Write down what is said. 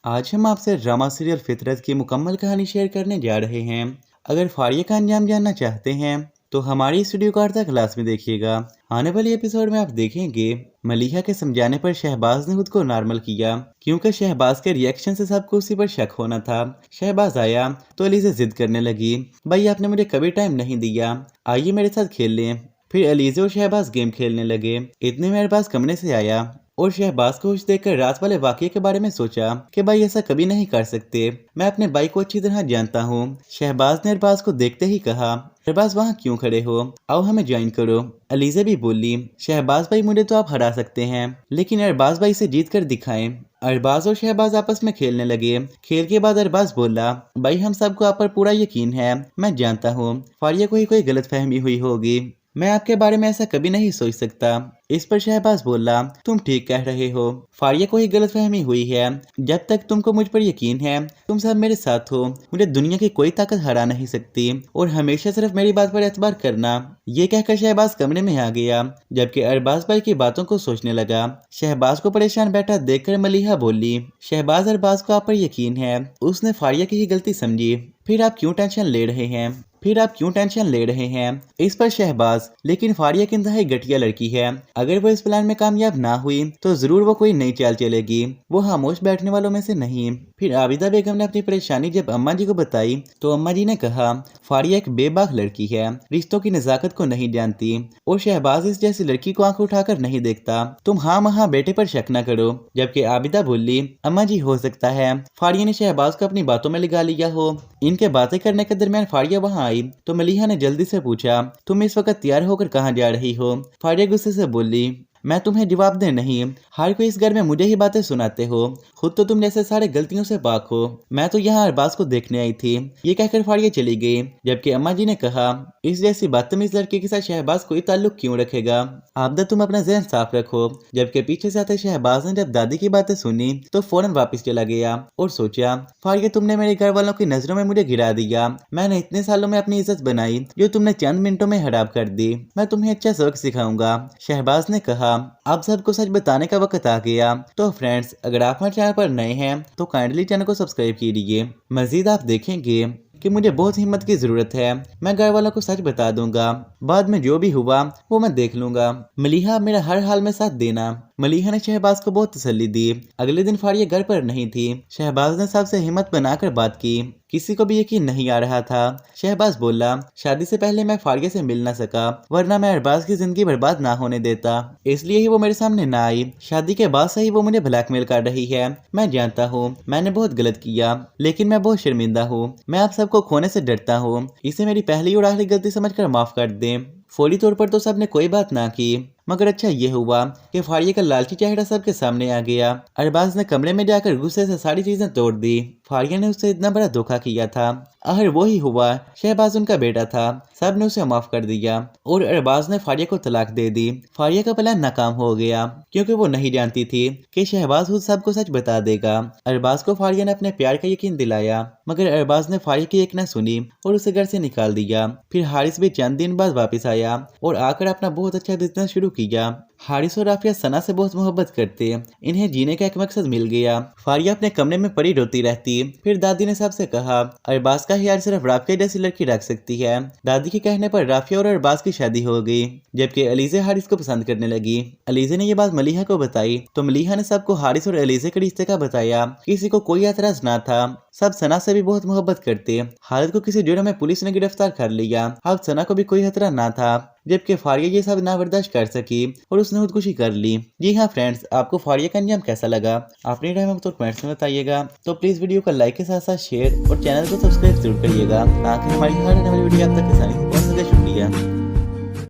आज हम आपसे ड्रामा सीरियल फितरत की मुकम्मल कहानी शेयर करने जा रहे हैं। अगर फारिया का अंजाम जानना चाहते हैं तो हमारी इस वीडियो को आखिर तक क्लास में देखिएगा। आने वाली एपिसोड में आप देखेंगे मलीहा के समझाने पर शहबाज ने खुद को नॉर्मल किया, क्योंकि शहबाज के रिएक्शन से सबको उसी पर शक होना था। शहबाज आया तो अली से जिद करने लगी, भाई आपने मुझे कभी टाइम नहीं दिया, आइए मेरे साथ खेल लें। फिर अलीज़े और शहबाज गेम खेलने लगे। इतने में अरबाज कमरे से आया और शहबाज को खुश देखकर रात वाले वाकये के बारे में सोचा कि भाई ऐसा कभी नहीं कर सकते, मैं अपने भाई को अच्छी तरह जानता हूँ। शहबाज ने अरबाज को देखते ही कहा, अरबाज वहाँ क्यों खड़े हो, आओ हमें ज्वाइन करो। अलीज़े भी बोली, शहबाज भाई मुझे तो आप हरा सकते हैं, लेकिन अरबाज भाई से जीत कर दिखाएं। अरबाज और शहबाज आपस में खेलने लगे। खेल के बाद अरबाज बोला, भाई हम सबको आप पर पूरा यकीन है, मैं जानता हूँ फारिया को ही कोई गलत फहमी हुई होगी, मैं आपके बारे में ऐसा कभी नहीं सोच सकता। इस पर शहबाज बोला, तुम ठीक कह रहे हो, फारिया को ही गलतफहमी हुई है, जब तक तुमको मुझ पर यकीन है तुम सब मेरे साथ हो, मुझे दुनिया की कोई ताकत हरा नहीं सकती और हमेशा सिर्फ मेरी बात पर एतबार करना। ये कहकर शहबाज कमरे में आ गया, जबकि अरबाज भाई की बातों को सोचने लगा। शहबाज को परेशान बैठा देखकर मलीहा बोली, शहबाज अरबाज को आप पर यकीन है, उसने फारिया की ही गलती समझी, फिर आप क्यों टेंशन ले रहे हैं। इस पर शहबाज, लेकिन फारिया की इंतहाई घटिया लड़की है, अगर वो इस प्लान में कामयाब ना हुई तो जरूर वो कोई नई चाल चलेगी, वो खामोश बैठने वालों में से नहीं। फिर आबिदा बेगम ने अपनी परेशानी जब अम्मा जी को बताई तो अम्मा जी ने कहा, फारिया एक बेबाक लड़की है, रिश्तों की नजाकत को नहीं जानती और शहबाज इस जैसी लड़की को आंख उठाकर नहीं देखता, तुम हाँ महा बेटे पर शक न करो। जबकि आबिदा बोली, अम्मा जी हो सकता है फारिया ने शहबाज को अपनी बातों में लगा लिया हो। इनके बातें करने के दरमियान फारिया वहाँ आई तो मलीहा ने जल्दी से पूछा, तुम इस वक्त तैयार होकर कहाँ जा रही हो। फारिया गुस्से से बोली, मैं तुम्हें जवाब दे नहीं, हर कोई इस घर में मुझे ही बातें सुनाते हो, खुद तो तुम जैसे सारे गलतियों से पाक हो, मैं तो यहाँ अरबाज को देखने आई थी। ये कहकर फारिया चली गई। जबकि अम्मा जी ने कहा, इस जैसी बदतमीज लड़के के साथ शहबाज कोई ताल्लुक क्यों रखेगा, आबदा तुम अपना जहन साफ रखो। जबकि पीछे से आते शहबाज ने जब दादी की बातें सुनी तो फौरन वापस चला गया और सोचा, फारिया तुमने मेरे घर वालों की नजरों में मुझे गिरा दिया, मैंने इतने सालों में अपनी इज्जत बनाई जो तुमने चंद मिनटों में हड़प कर दी, मैं तुम्हें अच्छा सबक सिखाऊंगा। शहबाज ने कहा, अब सबको सच बताने का वक्त आ गया। तो फ्रेंड्स, अगर आप हमारे चैनल पर नए हैं तो काइंडली चैनल को सब्सक्राइब कीजिए। मजीद आप देखेंगे कि मुझे बहुत हिम्मत की जरूरत है, मैं घर वालों को सच बता दूंगा, बाद में जो भी हुआ वो मैं देख लूंगा, मलीहा मेरा हर हाल में साथ देना। मलीहा ने शहबाज को बहुत तसल्ली दी। अगले दिन फारिया घर पर नहीं थी। शहबाज ने सबसे हिम्मत बनाकर बात की, किसी को भी यकीन नहीं आ रहा था। शहबाज बोला, शादी से पहले मैं फारिया से मिल ना सका, वरना मैं अरबाज की जिंदगी बर्बाद ना होने देता, इसलिए ही वो मेरे सामने ना आई। शादी के बाद से ही वो मुझे ब्लैकमेल कर रही है, मैं जानता हूँ मैंने बहुत गलत किया, लेकिन मैं बहुत शर्मिंदा हूँ, मैं आप सबको खोने से डरता हूँ, इसे मेरी पहली और आखिरी गलती समझकर माफ कर दें। फौरी तौर पर तो सबने कोई बात ना की, मगर अच्छा ये हुआ कि फारिया का लालची चेहरा सबके सामने आ गया। अरबाज ने कमरे में जाकर गुस्से से सारी चीजें तोड़ दी। फारिया ने उससे इतना बड़ा धोखा किया था, आखिर वो ही हुआ, शहबाज उनका बेटा था, सब ने उसे माफ कर दिया और अरबाज ने फारिया को तलाक दे दी। फारिया का प्लान नाकाम हो गया क्योंकि वो नहीं जानती थी कि शहबाज खुद सबको सच बता देगा। अरबाज को फारिया ने अपने प्यार का यकीन दिलाया, मगर अरबाज ने फारिया की एक न सुनी और उसे घर से निकाल दिया। फिर हारिस भी चंद दिन बाद वापस आया और आकर अपना बहुत अच्छा बिजनेस शुरू किया। हारिस और राफिया सना से बहुत मोहब्बत करते, इन्हें जीने का एक मकसद मिल गया। फारिया अपने कमरे में पड़ी रोती रहती। फिर दादी ने सबसे कहा, अरबाज का ख्याल सिर्फ राफिया जैसी लड़की रख सकती है। दादी के कहने पर राफिया और अरबाज की शादी हो गई, जबकि अलीज़े हारिस को पसंद करने लगी। अलीज़े ने ये बात मलीहा को बताई तो मलीहा ने सबको हारिस और अलीज़े के रिश्ते का बताया। किसी को कोई एतराज ना था, सब सना से भी बहुत मोहब्बत करते। हारिस को किसी जुर्म में पुलिस ने गिरफ्तार कर लिया, अब सना को भी कोई खतरा ना था, जबकि फारिया ये सब ना बर्दाश्त कर सकी और उसने खुदकुशी कर ली। जी हाँ फ्रेंड्स, आपको फारिया का अंजाम कैसा लगा अपनी राय में तो कमेंट्स में बताइएगा। तो प्लीज वीडियो को लाइक के साथ साथ शेयर और चैनल को सब्सक्राइब जरूर करिएगा ताकि हमारी हर नई वीडियो आप तक आसानी से पहुंच सके। शुक्रिया।